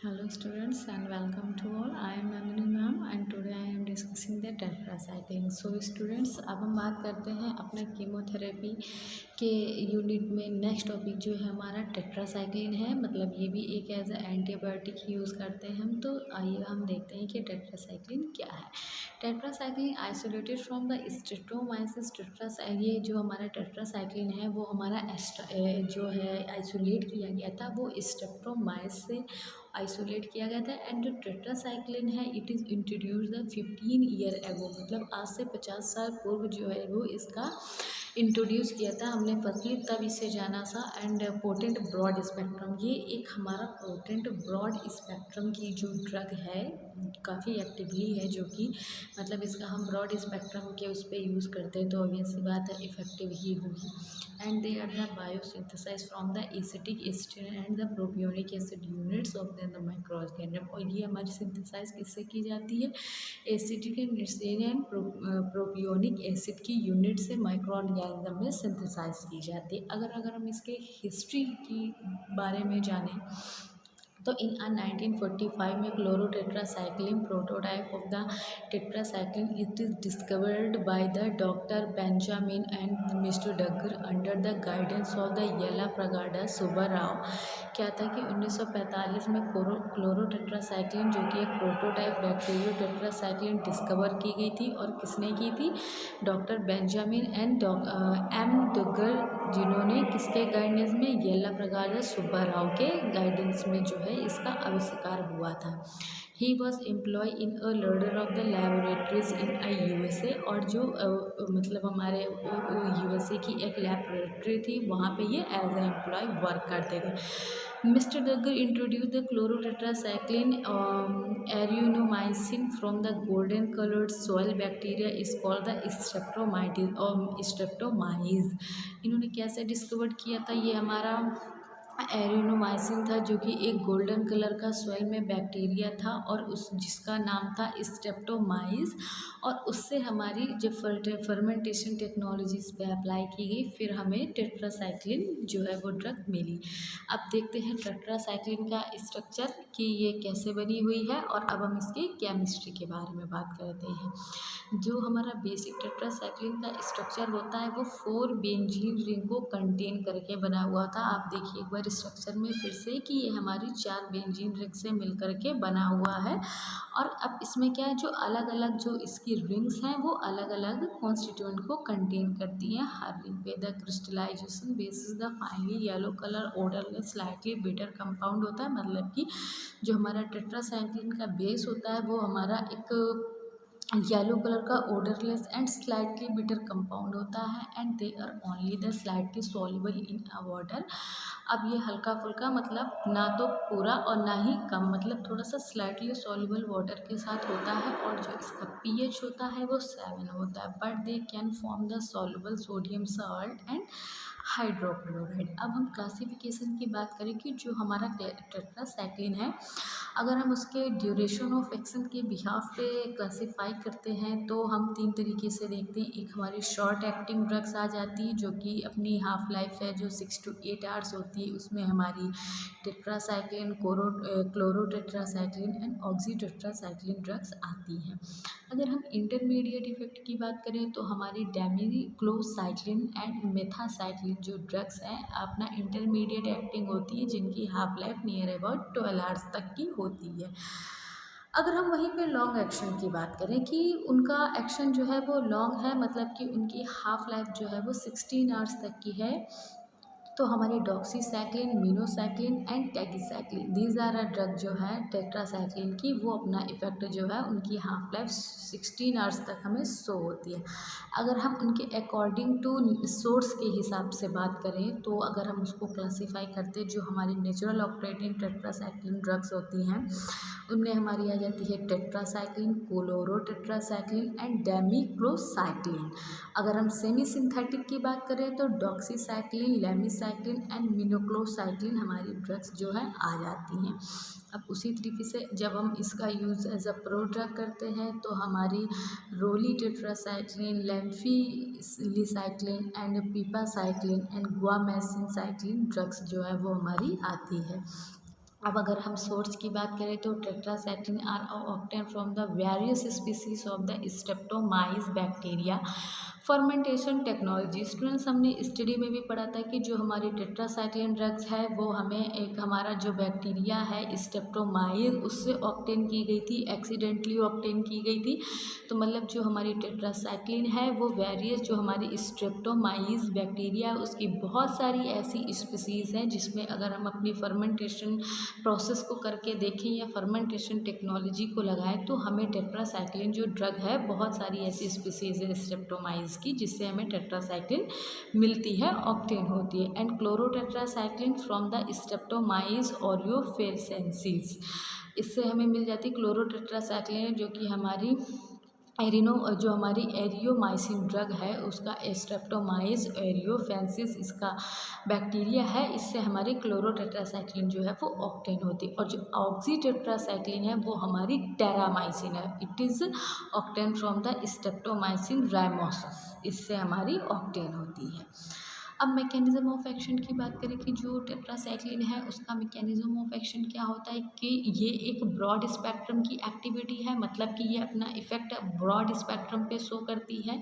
Hello students and welcome to all. I am Nandini ma'am and today I am discussing the tetracycline. So students अब हम बात करते हैं अपने chemotherapy के यूनिट में। नेक्स्ट टॉपिक जो है हमारा टेट्रासाइक्लिन है, मतलब ये भी एक एज ए एंटीबायोटिक यूज़ करते हैं हम। तो आइए हम देखते हैं कि टेट्रासाइक्लिन क्या है। Tetracycline isolated from the Streptomyces. ये जो हमारा टेट्रासाइक्लिन है वो हमारा जो है आइसोलेट किया गया था, वो स्ट्रेप्टोमाइस से आइसोलेट किया गया था। एंड जो टेट्रासाइक्लिन है it is introduce the 15 year ago, मतलब आज से 50 साल पूर्व जो है वो इसका इंट्रोड्यूस किया था हमने फर्स्टली, तब इसे जाना था। एंड पोटेंट ब्रॉड स्पेक्ट्रम, ये एक हमारा पोटेंट ब्रॉड स्पेक्ट्रम की जो ड्रग है, काफ़ी एक्टिवली है, जो कि मतलब इसका हम ब्रॉड स्पेक्ट्रम के उस पर यूज़ करते हैं तो ऑब्वियस सी बात है इफेक्टिव ही होगी। And they are the biosynthesise from the acetic acid and the propionic acid units of the microorganism. और ये हमारी सिंथेसाइज किससे की जाती है? एसिटिक एंड प्रोपियोनिक एसिड की यूनिट से माइक्रो ऑर्गेनिज्म में सिंथेसाइज की जाती है। अगर हम इसके हिस्ट्री की बारे में जानें तो इन 1945 में chlortetracycline prototype of the tetracycline it is discovered by the doctor Benjamin and mister Duggar under the guidance of the Yellapragada Subbarao. क्या था कि 1945 में क्लोरोटेट्रासाइक्लिन जो कि एक प्रोटोटाइप बैक्टीरियो टेट्रासाइक्लिन डिस्कवर की गई थी। और किसने की थी? डॉक्टर बेंजामिन एंड एम डगर, जिन्होंने किसके गाइडेंस में? येलाप्रगाडा सुब्बाराव के गाइडेंस में जो है इसका आविष्कार हुआ था। He was employ in a Lederle of the laboratories in USA। और जो मतलब हमारे USA की एक लेबोरेटरी थी, वहाँ पे ये एज ए एम्प्लॉय वर्क करते थे। Mister Duggar introduce the chlortetracycline aureomycin from the golden coloured soil bacteria is called the streptomyces और स्ट्रेप्टोमाइज। इन्होंने कैसे डिस्कवर किया था? ये हमारा एरियोनोमाइसिन था, जो कि एक गोल्डन कलर का सॉइल में बैक्टीरिया था और उस जिसका नाम था स्ट्रेप्टोमाइज। और उससे हमारी जब फर्मेंटेशन टेक्नोलॉजीज पे अप्लाई की गई, फिर हमें टेट्रासाइक्लिन जो है वो ड्रग मिली। अब देखते हैं टेट्रासाइक्लिन का स्ट्रक्चर कि ये कैसे बनी हुई है, और अब हम इसकी केमिस्ट्री के बारे में बात करते हैं। जो हमारा बेसिक टेट्रासाइक्लिन का स्ट्रक्चर होता है वो 4 बेंजीन रिंग को कंटेन करके बना हुआ था। आप देखिए एक बार स्ट्रक्चर में फिर से कि ये हमारी 4 बेंजीन रिंग से मिल करके बना हुआ है। और अब इसमें क्या है, जो अलग अलग जो इसकी रिंग्स हैं वो अलग अलग कॉन्स्टिट्यूएंट को कंटेन करती हैं। हर रिंग पे the crystallisation basis the finally yellow colour odourless slightly bitter compound होता है। मतलब कि जो हमारा टेट्रासाइक्लिन का बेस होता है वो हमारा एक येलो कलर का odourless and slightly bitter compound होता है। And they are only the slightly soluble in a water. अब ये हल्का फुल्का, मतलब ना तो पूरा और ना ही कम, मतलब थोड़ा सा स्लाइटली सॉल्युबल वाटर के साथ होता है। और जो इसका pH होता है वो 7 होता है। But they can form the soluble sodium salt and hydrochloride. अब हम क्लासिफिकेशन की बात करें कि जो हमारा टेट्रासाइक्लिन है, अगर हम उसके ड्यूरेशन ऑफ एक्शन के बिहाफ पे क्लासीफाई करते हैं तो हम 3 तरीके से देखते हैं। एक हमारी शॉर्ट एक्टिंग ड्रग्स आ जाती है, जो कि अपनी हाफ लाइफ है जो 6 to 8 आवर्स होती है। उसमें हमारी टेट्रासाइक्लिन, क्लोरोटेट्रासाइक्लिन एंड ऑक्सीटेट्रासाइक्लिन ड्रग्स आती हैं। अगर हम इंटरमीडिएट इफेक्ट की बात करें तो हमारी डेमिक्लोसाइक्लिन एंड मेथासाइक्लिन जो ड्रग्स हैं अपना इंटरमीडिएट एक्टिंग होती है, जिनकी half life near about 12 hours तक की होती है। अगर हम वहीं पे लॉन्ग एक्शन की बात करें कि उनका एक्शन जो है वो लॉन्ग है, मतलब कि उनकी हाफ लाइफ जो है वो 16 आवर्स तक की है, तो हमारी doxycycline, minocycline and tetracycline these are a drug जो है टेट्रासाइक्लिन की, वो अपना इफेक्ट जो है उनकी हाफ लाइफ 16 आवर्स तक हमें शो होती है। अगर हम उनके अकॉर्डिंग टू सोर्स के हिसाब से बात करें तो अगर हम उसको क्लासीफाई करते हैं, जो हमारी नेचुरल ऑपरेटिंग टेट्रासाइक्लिन ड्रग्स होती हैं उनमें हमारी आ जाती है टेट्रासाइक्लिन, क्लोरोटेट्रासाइक्लिन एंड डेमिक्लोसाइक्लिन। अगर हम सेमी सिंथेटिक की बात करें तो डॉक्सीसाइक्लिन, लेमिसाइक्लिन एंड मिनोक्लोसाइक्लिन हमारी ड्रग्स जो है आ जाती हैं। अब उसी तरीके से जब हम इसका use as a pro drug करते हैं तो हमारी rolitetracycline, lymecycline and pipacycline and guamecycline drugs जो है वो हमारी आती है। अब अगर हम सोर्स की बात करें तो tetracycline are obtain from the various species of the streptomyces bacteria fermentation technology. Students, हमने स्टडी में भी पढ़ा था कि जो हमारी टेट्रासाइक्लिन ड्रग्स है वो हमें एक हमारा जो बैक्टीरिया है स्ट्रेप्टोमाइस उससे ऑब्टेन की गई थी, एक्सीडेंटली ऑब्टेन की गई थी। तो मतलब जो हमारी टेट्रासाइक्लिन है वो वेरियस जो हमारी स्ट्रेप्टोमाइस बैक्टीरिया है उसकी बहुत सारी ऐसी स्पीसीज़ हैं जिसमें अगर हम अपनी फर्मेंटेशन प्रोसेस को करके देखें या फर्मेंटेशन टेक्नोलॉजी को लगाएं तो हमें टेट्रासाइक्लिन जो ड्रग है बहुत सारी ऐसी स्पीसीज़ है स्ट्रेप्टोमाइस की जिससे हमें टेट्रासाइक्लिन मिलती है, ऑब्टेन होती है। एंड क्लोरोटेट्रासाइक्लिन फ्रॉम द स्ट्रेप्टोमाइस ओरियोफेरसेंसिस, इससे हमें मिल जाती है क्लोरोटेट्रासाइक्लिन जो कि हमारी जो हमारी एरियोमाइसिन ड्रग है उसका स्ट्रेप्टोमाइस एरियोफेंसिस इसका बैक्टीरिया है, इससे हमारी क्लोरोटेट्रासाइक्लिन जो है वो ऑब्टेन होती है। और जो ऑक्सीटेट्रासाइक्लिन है वो हमारी टेरामाइसिन है, it is obtain from the streptomycin rimosus, इससे हमारी ऑब्टेन होती है। अब मैकेनिज़्म ऑफ एक्शन की बात करें कि जो टेट्रासाइक्लिन है उसका मैकेनिज़्म ऑफ एक्शन क्या होता है कि ये एक ब्रॉड स्पेक्ट्रम की एक्टिविटी है, मतलब कि ये अपना इफ़ेक्ट ब्रॉड स्पेक्ट्रम पे शो करती है।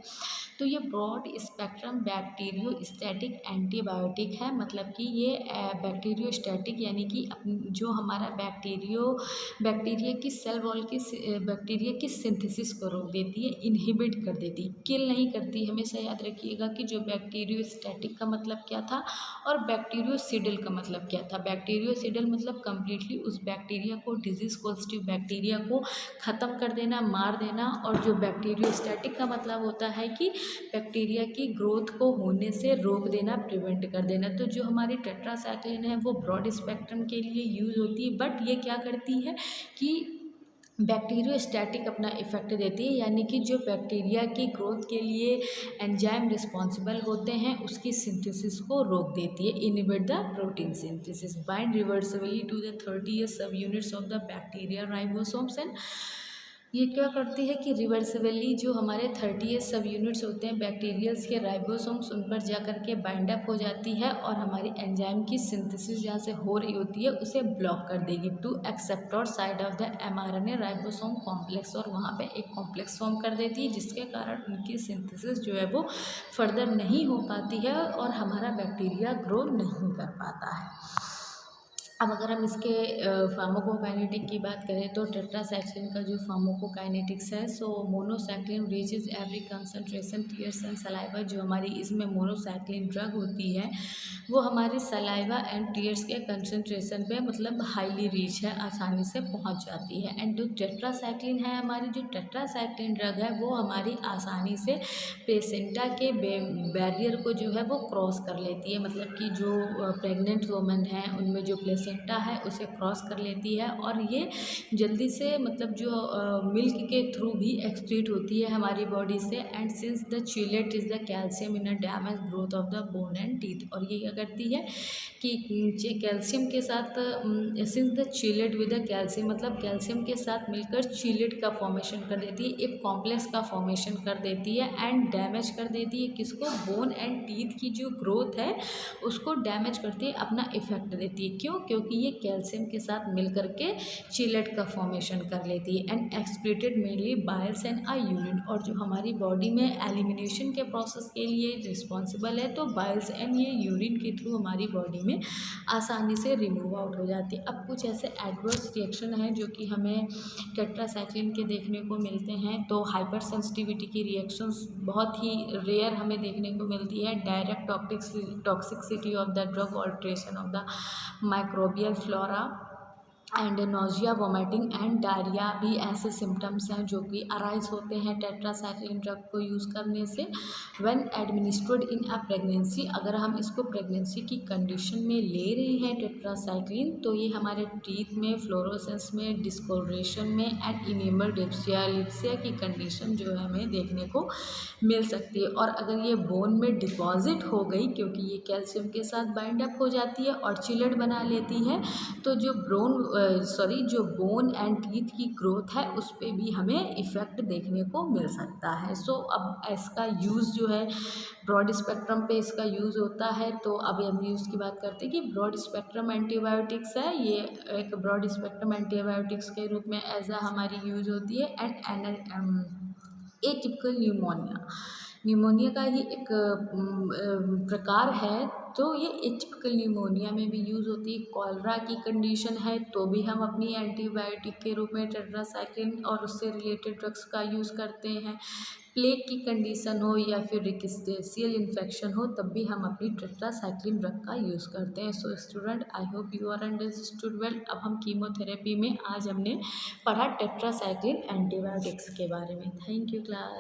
तो ये ब्रॉड स्पेक्ट्रम बैक्टीरियोस्टैटिक एंटीबायोटिक है, मतलब कि ये बैक्टीरियोस्टैटिक यानी कि जो हमारा बैक्टीरिया की सेल वॉल की बैक्टीरिया की सिंथेसिस को रोक देती है, इनहिबिट कर देती है, किल नहीं करती। हमेशा याद रखिएगा कि जो बैक्टीरियोस्टैटिक का मतलब क्या था और बैक्टीरियोसिडल का मतलब क्या था। बैक्टीरियोसिडल मतलब कम्प्लीटली उस बैक्टीरिया को, डिजीज़ पॉजिटिव बैक्टीरिया को ख़त्म कर देना, मार देना, और जो बैक्टीरियोस्टैटिक का मतलब होता है कि बैक्टीरिया की ग्रोथ को होने से रोक देना, प्रिवेंट कर देना। तो जो हमारी टेट्रासाइक्लिन है वो ब्रॉड स्पेक्ट्रम के लिए यूज़ होती है, बट ये क्या करती है कि बैक्टीरियोस्टैटिक अपना इफेक्ट देती है, यानी कि जो बैक्टीरिया की ग्रोथ के लिए एंजाइम रिस्पॉन्सिबल होते हैं उसकी सिंथेसिस को रोक देती है, inhibit the protein synthesis, bind reversibly to the 30 sub units of the bacteria ribosomes. And ये क्या करती है कि रिवर्सिबली जो हमारे 30 सब यूनिट्स होते हैं बैक्टीरियल्स के राइबोसोम्स उन पर जा कर के बाइंड अप हो जाती है और हमारी एंजाइम की सिंथेसिस जहाँ से हो रही होती है उसे ब्लॉक कर देगी to acceptor side of the mRNA ribosome complex, और वहाँ पे एक कॉम्प्लेक्स फॉर्म कर देती है जिसके कारण उनकी सिंथेसिस जो है वो फर्दर नहीं हो पाती है और हमारा बैक्टीरिया ग्रो नहीं कर पाता है। अब अगर हम इसके फार्माकोकाइनेटिक की बात करें तो टेट्रासाइक्लिन का जो फार्माकोकाइनेटिक्स है, so minocycline reaches every concentration tears and saliva, जो हमारी इसमें मोनोसाइक्लिन ड्रग होती है वो हमारे सलाइवा एंड टीयर्स के कंसंट्रेशन पे मतलब हाईली रीच है, आसानी से पहुंच जाती है। एंड जो टेट्रासाइक्लिन है, हमारी जो टेट्रासाइक्लिन ड्रग है वो हमारी आसानी से प्लेसेंटा के बैरियर को जो है वो क्रॉस कर लेती है, मतलब कि जो प्रेग्नेंट वुमेन हैं उनमें जो प्लेसेंटा है उसे क्रॉस कर लेती है और ये जल्दी से मतलब जो मिल्क के थ्रू भी एक्सक्रीट होती है हमारी बॉडी से। And since the chelate is the calcium in a damage growth of the bone and teeth, और ये क्या करती है कि कैल्शियम के साथ since the chelate with the calcium मतलब कैल्शियम के साथ मिलकर चिलेट का फॉर्मेशन कर देती है, एक कॉम्प्लेक्स का फॉर्मेशन कर देती है एंड डैमेज कर देती है किसको, बोन एंड टीथ की जो ग्रोथ है उसको डैमेज करती है, अपना इफेक्ट देती है। क्यों? क्योंकि ये कैल्शियम के साथ मिल करके चिलेट का फॉर्मेशन कर लेती है। And excreted mainly biles and uh urine, और जो हमारी बॉडी में एलिमिनेशन के प्रोसेस के लिए रिस्पॉन्सिबल है तो बाइल्स एंड ये यूरिन के थ्रू हमारी बॉडी में आसानी से रिमूव आउट हो जाती है। अब कुछ ऐसे एडवर्स रिएक्शन हैं जो कि हमें टेट्रासाइक्लिन के देखने को मिलते हैं, तो हाइपर सेंसिटिविटी की रिएक्शंस बहुत ही रेयर हमें देखने को मिलती है, direct toxicity of the drug, alteration of the microbial flora and nausea, vomiting and diarrhoea भी ऐसे सिम्टम्स हैं जो कि अराइज होते हैं टेट्रासाइक्लिन ड्रग को यूज़ करने से। When administered in a pregnancy, अगर हम इसको प्रेगनेंसी की कंडीशन में ले रहे हैं टेट्रासाइक्लिन तो ये हमारे टीथ में, फ्लोरोसेंस में, डिस्कोलोरेशन में एंड इनेमल डिप्सिया की कंडीशन जो है हमें देखने को मिल सकती है। और अगर ये बोन में डिपॉजिट हो गई, क्योंकि ये कैल्शियम के साथ बाइंड अप हो जाती है और चिलेट बना लेती है, तो जो सॉरी जो बोन एंड टीथ की ग्रोथ है उस पे भी हमें इफ़ेक्ट देखने को मिल सकता है। सो अब इसका यूज़ जो है ब्रॉड स्पेक्ट्रम पे इसका यूज़ होता है। तो अभी हम यूज़ की बात करते हैं कि ब्रॉड स्पेक्ट्रम एंटीबायोटिक्स है, ये एक ब्रॉड स्पेक्ट्रम एंटीबायोटिक्स के रूप में एज अ हमारी यूज़ होती है। एटिपिकल न्यूमोनिया न्यूमोनिया का ही एक प्रकार है। तो ये एटिपिकल न्यूमोनिया में भी यूज़ होती है। कॉलरा की कंडीशन है तो भी हम अपनी एंटीबायोटिक के रूप में टेट्रासाइक्लिन और उससे रिलेटेड ड्रग्स का यूज़ करते हैं। प्लेग की कंडीशन हो या फिर रिकेस्टेशियल इन्फेक्शन हो तब भी हम अपनी टेट्रासाइक्लिन ड्रग का यूज़ करते हैं। So student, I hope you are understood well. अब हम कीमोथेरेपी में आज हमने पढ़ा टेट्रासाइक्लिन एंटीबायोटिक्स के बारे में। Thank you class.